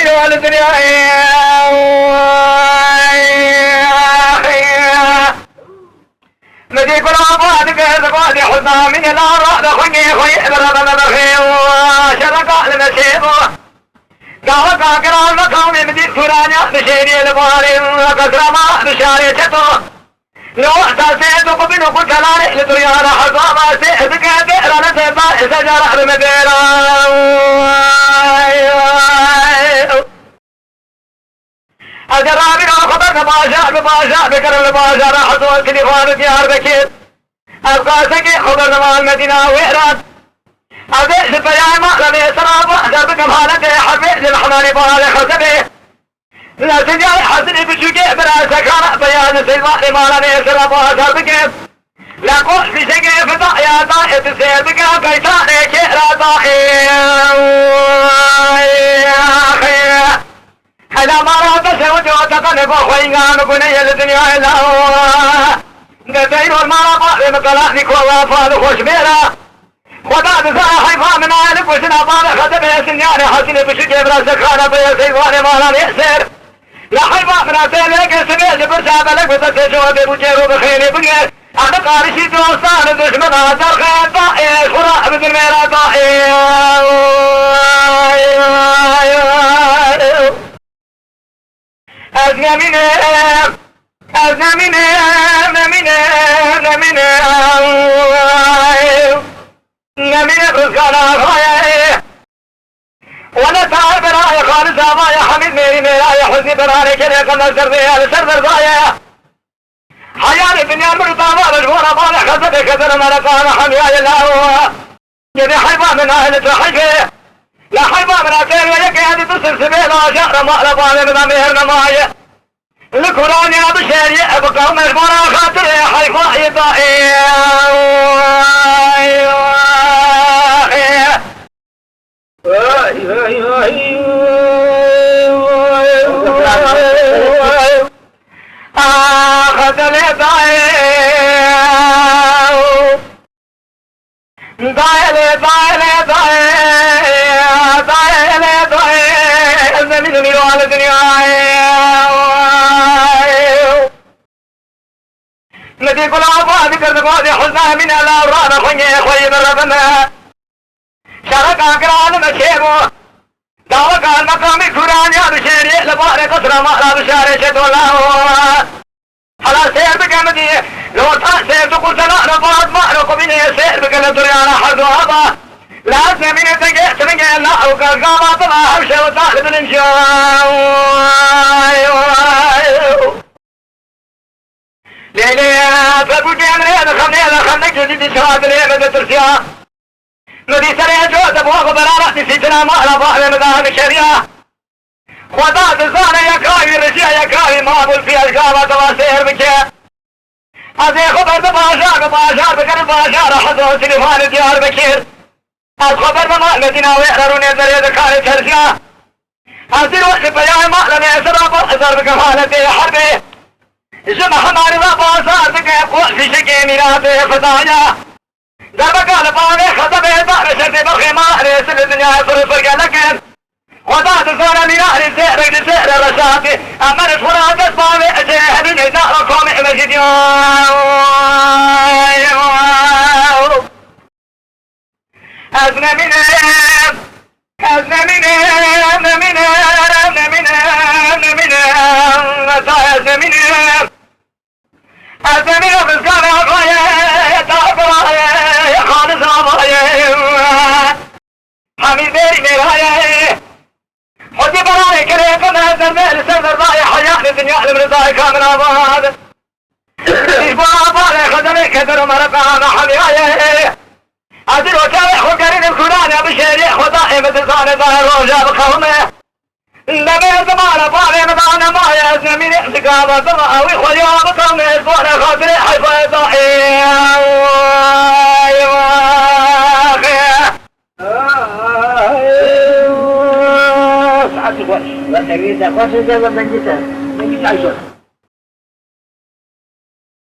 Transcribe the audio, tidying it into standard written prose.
من والدنيا مدي كل أبوادك زبادي حزنا من الأرض خني خوي برد بخير شرق المسيب قال كاكرا مقام مدي فرانيا بشيني الباري كسرما بشاري تتو لو احتسيت قبل قتلاني لدريانا حزاما سيدك بئرا نسيبا سجر المدينة أجرابي خبرك باشا بكر الباشا راح صوت تليفون ديار بكير أبقاسك خبرنا مع المدينة وإيران أبئس بيان مقلبي سراب دربك مهالك حبيب للحماني بالي خسبي لا سجاي حسني بشوكي براسك أنا بيان سلماني مالني سراب دربك لا قوش بشكي فتح يا طائف السير بك كيساني كيرا هذا ما رأت سوت وتقلب خوينا نكوني الدنيا إلا هو قدير والمرا قائم قلانك والله فاض خوش ميرا خدا بزا حيفا من عالك وسنا فاض خدب يسنياني حسني بشكي براسك خانا بيسيواني مالا يأسر لا حيفا من عسيلك سبيل برسا بلك وتسيشو ببجيرو بخيري بقير أنا قارشي دوستان دشمنا ترخي طائر خراء بدن ميرا طائر نمينة بسكانا خوايا وانا تعال برايا خالصا بايا حميد ميري ميرايا حزني براني كده قمنا سردية لسردر ضايا حياني بنيان مرطابا بجبورا بالا خزبي كثر مرقانا حميايا لاهو يدي حيبا من اهل تحيكي لا حيبا من اكير ويكي هذه تصل سبيلا شهر مقلباني من اميرنا مايا القرآن يا بشري ابقى مجبورا خاطر يا حيفا يضائي آخذ لي ضائي الزمين من والدنيا ندي كل عباد كرد حزنا من الأوران خني خوي بربنا شرق أكران مشيبو دعوك المقام كران يا بشيري لباري قصر مهلا بشاري شدو الله حلا سير بكمدي لو تأسير تقول سلاء نبات مأرق بني سير بكل دريانا حردو هبا لازم من تجيء تنجي الله وكالقامة طلع حوشة وطالب الانشاء ليلي فقل جامل خمني جديد شواد لي مدى ترسيا ندي سريع جوز ابوغ برارة سيتنا مهلا بحر مدام الشريعة خدا تزانا يكاوي رجيع يكاوي مابل في القامة تواسير بكي هذه خبر بباشار بكر باشار حضو تليفون ديار بكير الخبر بما مدينة ويحررون يزر يدكاري ترسيا هذه الوقت بيان مهلا يسرى بحضر بكفالة حربي جمع حماري بابا بك يقوى في شكي ميراته فضايا دربك الباني خطبه بحر شرطي بخي ماهري سل الدنيا فرق لكن خدا تزور ميراهري سهرك لسهر رشاتي أمرت فرات اسبابي أجيهبين نهر قومي مجد أزنا أزمين بسكان أخويا يتعبر يا خالص أبويا حميد بيري ميرايا حدي براي كريقنا زربيل سردر ضايا حياني الدنيا لمرضاي كامل أباد إشبا أبالي خدمي كدر مرقانا حميايا أدر وكالي خقرين الكران يا بشيري خدائي مدرساني ظاهر روجا بخومي لما يزمان بالي مدانا ما يزمين احتقابا ضمأوي خليا بطم يزبون خاطري حيفا يضاحي سعادتك وش لا تريد أخوش إذا بدنا نجيسها نجيس عيشون